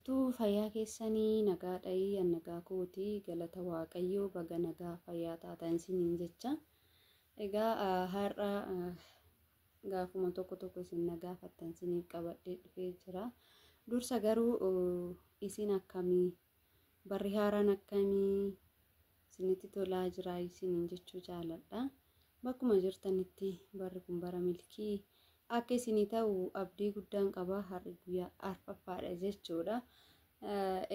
jirtu fayyaa keessanii nagaadha'i nagaa kooti galata waaqayyoo baga nagaa fayyaa taatan isiniin jecha. Egaa har'a gaafuma tokko isin nagaa fattan isiniif qabadhee dhufee jira. Dursa garuu isin akkamii barri haaraan akkamii isinitti tolaa jira isiniin jechuu jaaladha. Bakkuma jirtanitti barri kun bara milkii akka isinii ta'u abdii guddaan qaba. Har'i guyyaa arfaffaadha jechuudha.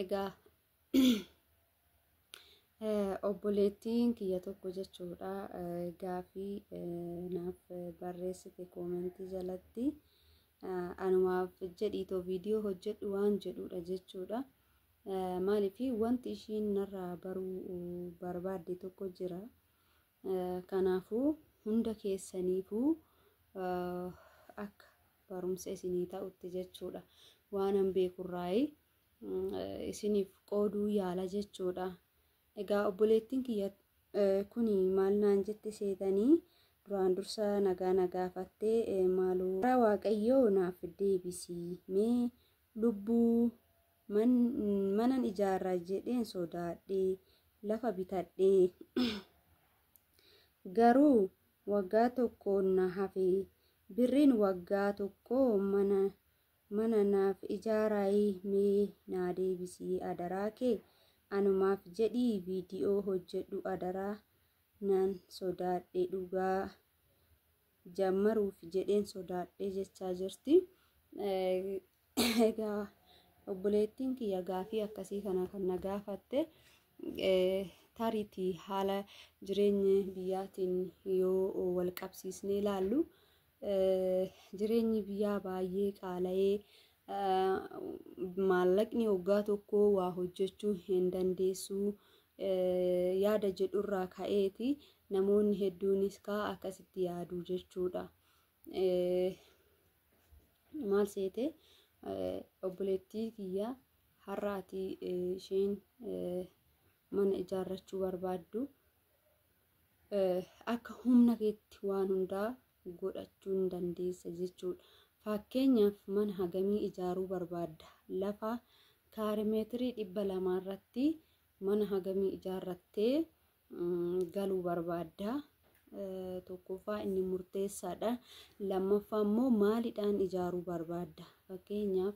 Egaa obboleettiin kiyya tokko jechuudha gaafii naaf barreessite koomentii jalatti anumaaf jedhiitoo viidiyoo hojjedhu waan jedhudha jechuudha. Maaliif wanti ishiin narraa baruu barbaadde tokko jira. Kanaafuu hunda keessaniifuu akka barumsa isinii ta'utti jechuudha. Waan an beekurraayi isiniif qooduu yaala jechuudha. Egaa obboleettiin kiyya kuni maal naan jette seetanii duraan dursa nagaa fattee maaloo waaqayyoo naaf deebisii mee lubbuu manan ijaarraa jedheen sodaadhee lafa bitadhee garuu waggaa tokko na hafe birriin waggaa tokko mana naaf ijaarayi mee naa deebisii adaraa kee anumaaf jedhii viidiyoo hojjedhu adaraa nan sodaadhee dhugaa jammaruuf jedheen sodaadhee jechaa jirti. Egaa obboleettiin kiyya gaafii akkasii kana kan na gaafatte tariitii haala jireenya biyyaatiin yoo wal qabsiisnee ilaallu jireenyi biyyaa baay'ee qaala'ee maallaqni waggaa tokko waa hojjechuu hin dandeessu yaada jedhurraa ka'eeti namoonni hedduunis akkasitti yaadu jechuudha. Maal seete obboleettii kiyya har'aati isheen mana ijaarrachuu barbaaddu akka humna keetti waan hundaa godhachuu hin dandeessa jechuudha. Fakkeenyaaf mana hagamii ijaaruu barbaadda lafa kaarimeetirii 200 irratti mana hagamii ijaarrattee galuu barbaadda. Tokkoffaa inni murteessaadha. Lammaffaa immoo maaliidhaan ijaaruu barbaadda? Fakkeenyaaf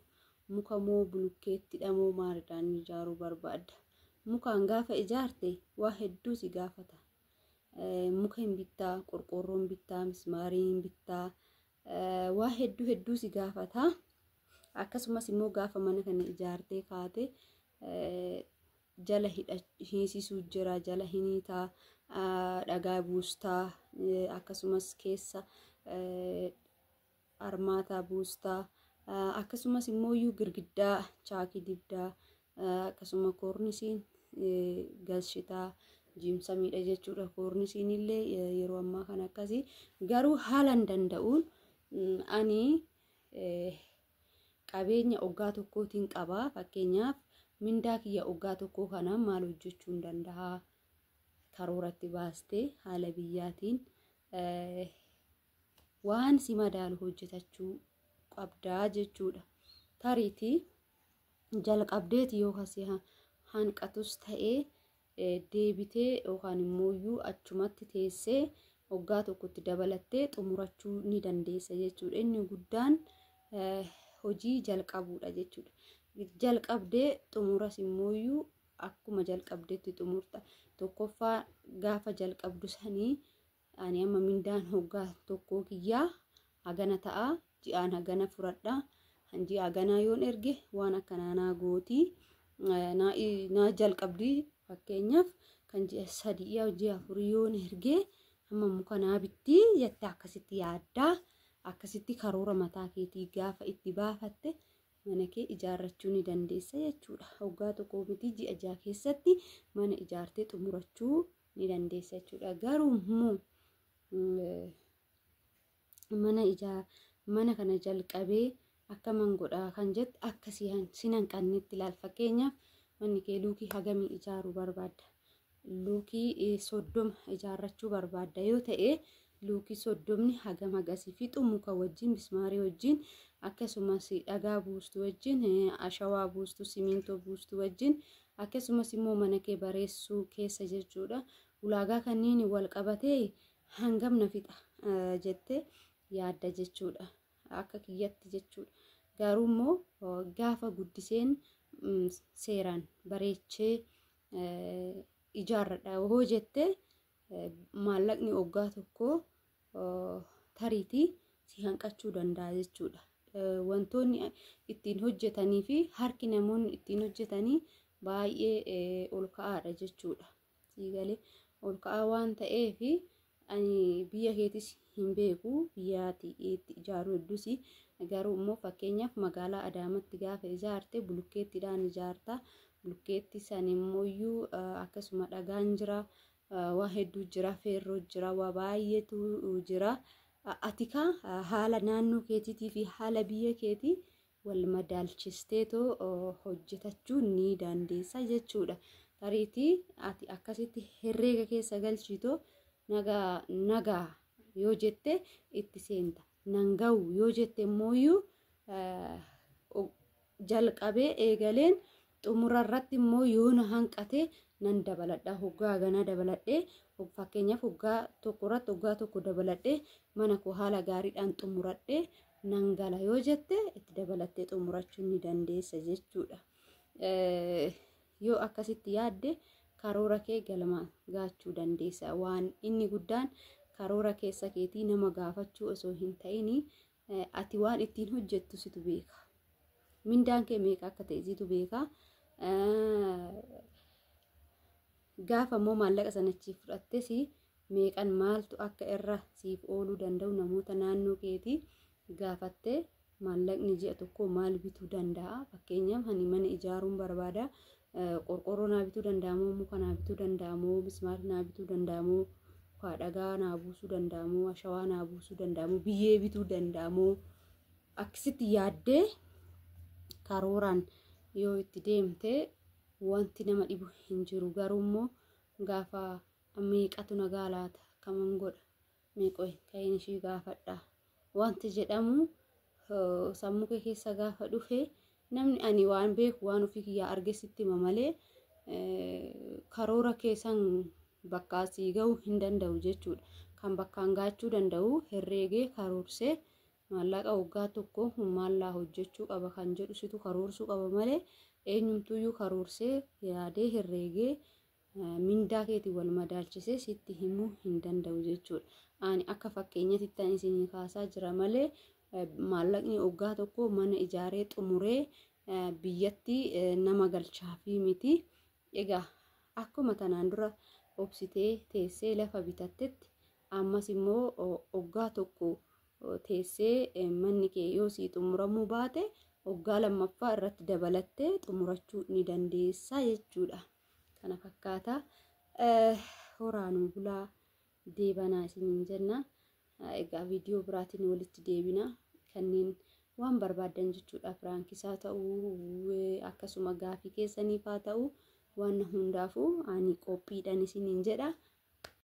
muka moo bulukkeettidha moo maaliidhaan ijaaruu barbaadda? Mukaan gaafa ijaarte waa hedduu si gaafata. Muka hin bittaa, qorqoorroo hin bittaa, mismaarii hin bittaa, waa hedduu si gaafata. Akkasumas immoo gaafa mana kana ijaartee kaate jala hiisisuu jira, jala hiniitaa, dhagaa buustaa, akkasumas keessa armaataa buustaa, akkasumas immoo girgiddaa chaakii dibdaa, akkasuma koornisiin galchitaa jiimsamiidha jechuudha. Koornisiin illee yeroo ammaa kan akkasii garuu haalan danda'uun ani qabeenya waggaa tokkootiin qabaa. Fakkeenyaaf mindaa kiyya waggaa tokkoo kanaan maal hojjechuu hin danda'a karooratti baastee haala biyyaatiin waan si madaalu hojjetachuu qabdaa jechuudha. Tariitii jalqabdeeti yookaan hanqatus ta'ee deebitee yookaan immoo achumatti teessee waggaa tokkotti dabalattee xumurachuu ni dandeessa jechuudha. Inni guddaan hojii jalqabuudha jechuudha. Jalqabdee xumuras immoo akkuma jalqabdeetti xumurta. Tokkoffaa gaafa jalqabdu sanii ani amma mindaan waggaa tokkoo kiyyaa hagana ta'a ji'aan hagana fudhadha. Hanji haganaa yoon erge waan akkanaa naa gootii naa jalqabdii fakkeenyaaf kan ji'a 3 yaa ji'a 4 yoon erge amma muka naa bittii jettee akkasitti yaaddaa. Akkasitti karoora mataa keetii gaafa itti baafatte mana kee ijaarrachuu ni dandeessa jechuudha. Waggaa tokkoo miti ji'a 6 keessatti mana ijaartee xumurachuu ni dandeessa jechuudha. Garuu immoo mana kana jalqabee akkaman godhaa kan jettu akkasiin sinan qannetti ilaal. Fakkeenyaaf manni kee luukii hagamii ijaaruu barbaadda? Luukii 30 ijaarrachuu barbaadda yoo ta'e luukii 30 hagam agasii fixu muka wajjin mismaarii wajjin akkasumas dhagaa buustu wajjin ashawaa buustu simintoo buustu wajjin akkasumas immoo mana kee bareessuu keessa jechuudha. Ulaagaa kanneen wal qabatee hangam na fixa jettee yaadda jechuudha akka kiyyatti jechuudha. Garuu immoo gaafa guddiseen seeraan bareechee ijaarradha hoo jettee maallaqni waggaa tokko tariitii si hanqachuu danda'a jechuudha. Wantoonni ittiin hojjetanii fi harki namoonni ittiin hojjetanii baay'ee ol ka'aadha jechuudha. Siigalee ol ka'aa waan ta'eef ani biyya keetis hin beeku biyyaati itti ijaaruu hedduusi. Garuu immoo fakkeenyaaf magaalaa Adaamaatti gaafa ijaarte bulukkeettiidhaan ijaarta. Bulukkeetti san immoo akkasuma dhagaan jira, waa hedduu jira, feerroo jira, waa baay'eetu jira. Ati haala naannoo keetiitii fi haala biyya keetii wal madaalchisteetoo hojjetachuu ni dandeessa jechuudha. Tariitii ati akkasitti herreega keessa galchitoo nagaa yoo jette itti seenta. Nanga'u yoo jette immoo jalqabee eegaleen xumura irratti immoo yoo na hanqate nan dabaladha. Hoggaa gana dabaladhee fakkeenyaaf hoggaa tokko irratti hoggaa tokko dabaladhee mana koo haala gaariidhaan xumuradhee nan gala yoo jette itti dabalattee xumurachuu ni dandeessa jechuudha. Yoo akkasitti yaadde karoora kee galmaan gaachuu dandeessa. Waan inni guddaan karoora keessa keetii nama gaafachuu osoo hin ta'in ati waan ittiin hojjettu situ beeka. Mindaan kee meeqa akka ta'e situ beeka. Gaafa immoo maallaqa sanachi fudhattes meeqan maaltu akka irra siif ooluu danda'u namoota naannoo keetii gaafattee maallaqni ji'a tokko maal bituu danda'a. Fakkeenyaaf ani mana ijaaruun barbaada. Qorqorroo naa bituu danda'amoo, muka naa bituu danda'amoo, mismaara naa bituu danda'amoo, dhagaa naa buusuu danda'amoo, ashawaa naa buusuu danda'amoo, biyyee bituu danda'amoo akkasitti yaaddee karooraan yoo itti deemte wanti nama dhibu hin jiru. Garuu immoo gaafa meeqatu nagaa laata kaman godha meeqoy ka'een ishii gaafadha wanti jedhamu sammuu kee keessa gaafa dhufe namni ani waan beeku waan ofii kiyyaa argesitti malee karoora keessan bakka asii ga'uu hin danda'u jechuudha. Kan bakkaan gaachuu danda'u herreegee karoorsee maallaqa waggaa tokko maallaa hojjechuu qaba kan jedhu situ karoorsuu qaba malee eenyumtuyyuu karoorsee yaadee herreegee mindaa keetii wal madaalchisee sitti himuu hin danda'u jechuudha. Ani akka fakkeenyatti tan isinii kaasaa jira malee maallaqni waggaa tokko mana ijaaree xumuree biyyatti nama galchaafii miti. Egaa akkuma tanaan dura obsitee teessee lafa bitattetti ammas immoo waggaa tokko teessee manni kee yoo sii xumuramuu baate waggaa lammaffaa irratti dabalattee xumurachuu ni dandeessa jechuudha. Kana fakkaata horaanuu bulaa deebanaa isiniin jenna. Egaa viidiyoo biraatiin walitti deebina. Kanneen waan barbaadan jechuudha. Firaankisaa ta'uu akkasuma gaafii keessaniif haa ta'u waan hundaafuu ani qophiidhaan isiniin jedha.